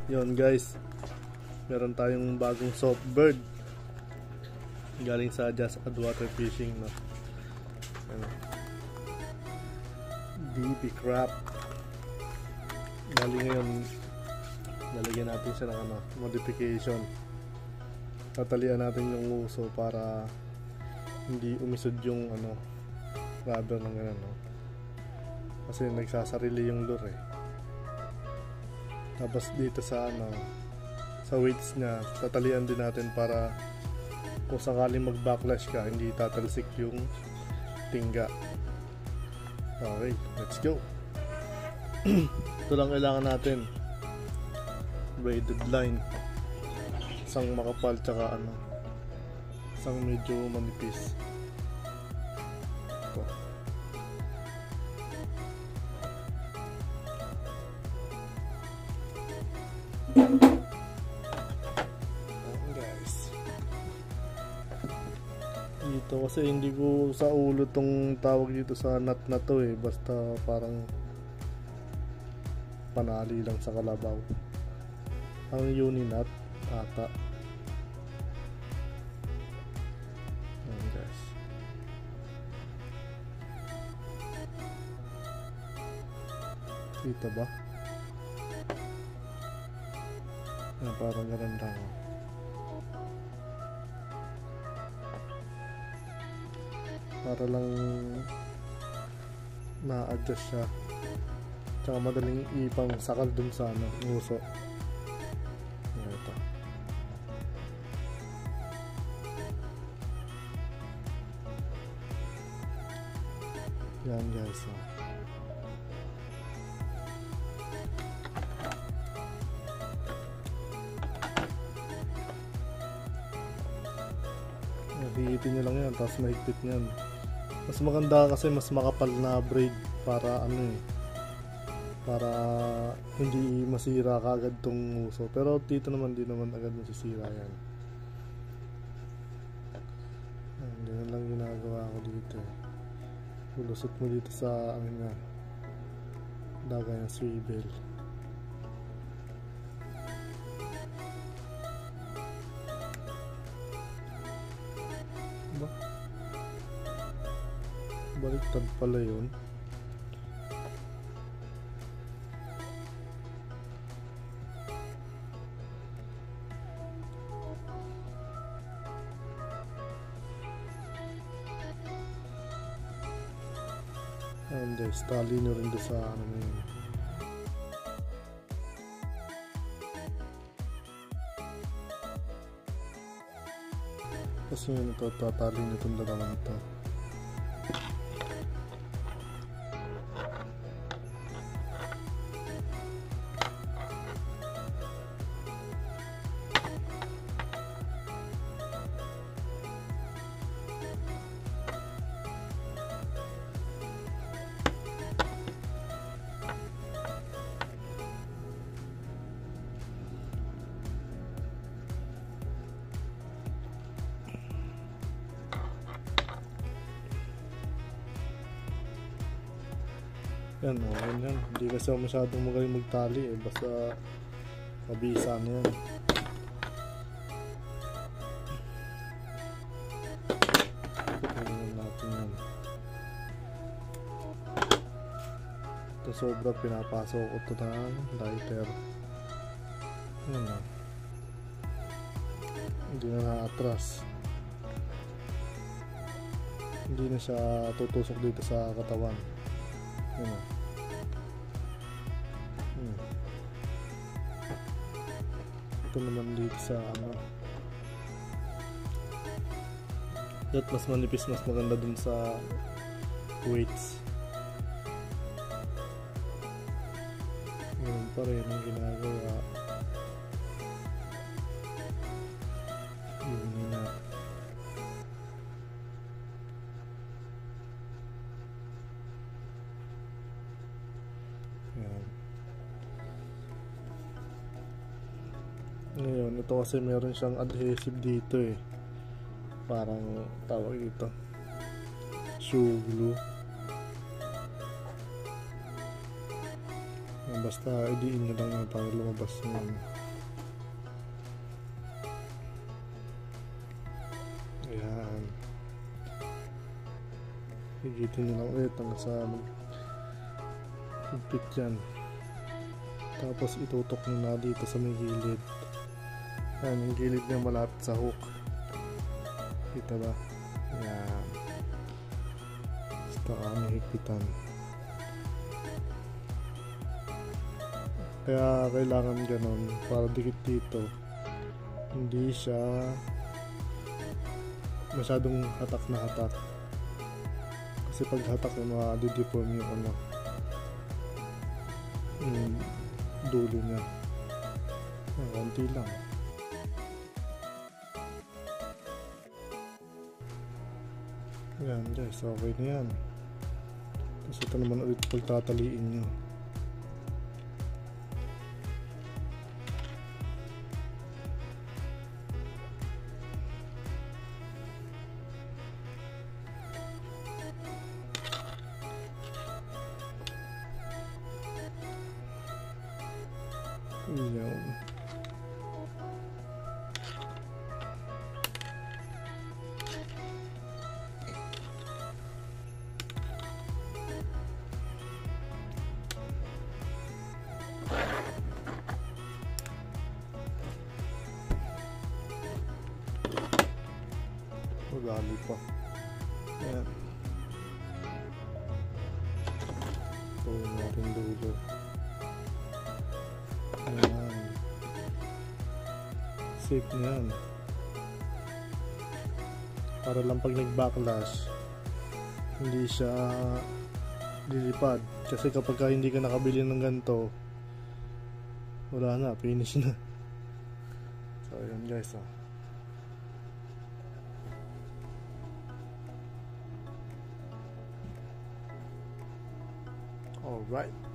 Yon guys, meron tayong bagong soft bird galing sa Just Add Water Fishing, no? Ano? BB crab. Galing ngayon, lalagyan natin siya ng modification. Tatalian natin yung uso para hindi umisod yung rubber ng ganun, no? Kasi nagsasarili yung lure eh. Tapos dito sa sa weights niya, tatalian din natin para kung sakaling mag backlash ka, hindi tatalsik yung tingga. Okay, let's go. Ito lang kailangan natin, braided line, isang makapal tsaka isang medyo manipis. Ito. Dito kasi hindi ko sa ulo tong tawag dito sa nut na to eh, basta parang panali lang sa kalabaw ang uni nut ata. Ayan guys, kita ba? Ayan, parang ganun lang para lang na-adjust siya, tsaka madaling ipang sakal dun sa nguso. Ito. Yan guys, hihitin nyo lang yan, tapos mahigpit nyan. Mas maganda kasi mas makapal na braid para para hindi masira kaagad tong uso. Pero dito naman di naman agad masisira yan. Ganyan lang ginagawa ko dito. Lulusot mo dito sa daga ng swivel. Baliktad pala yun. And there's tali na rin sa yun. Kasi yun ito, tatali na itong dalawang ito. Yan, yan. Hindi kasi ako masyadong magaling magtali eh. Basta mabisa na yan. Pagkainin natin yan. Ito sobra pinapasok ko ito ng lighter. Yan o. Hindi na na-atras. Hindi na siya tutusok dito sa katawan. Yan o. Ito naman dito sa that mas manipis, mas maganda dun sa weights. Ganun pa rin ang ginagawa. Yun na. Yan. Ngayon, ito kasi meron siyang adhesive dito eh. Parang tawag ito shoe glue. basta idiin nyo lang na para lumabas yung ayan, higitin nyo lang ulit hanggang sa higpit yan. Tapos itutok nyo na dito sa may gilid. Ayan, yung gilid niya malapit sa hook, kita ba? Ayan, basta kami higpitan. Kaya kailangan ganon para dikit dito, hindi siya masyadong hatak na hatak, kasi pag hatak na ma-deform yung ano, yung dulo niya. Konti lang. Ayan guys, okay na yan. Tapos ito naman ulit pagtataliin nyo. Ayan. Magali pa. Ayan. Ito natin dulo. Ayan. Safe na yan. Para lang pag nag-backlash, hindi siya lilipad. Kasi kapag hindi ka nakabili ng ganito, wala na, finish na. So ayan guys, alright.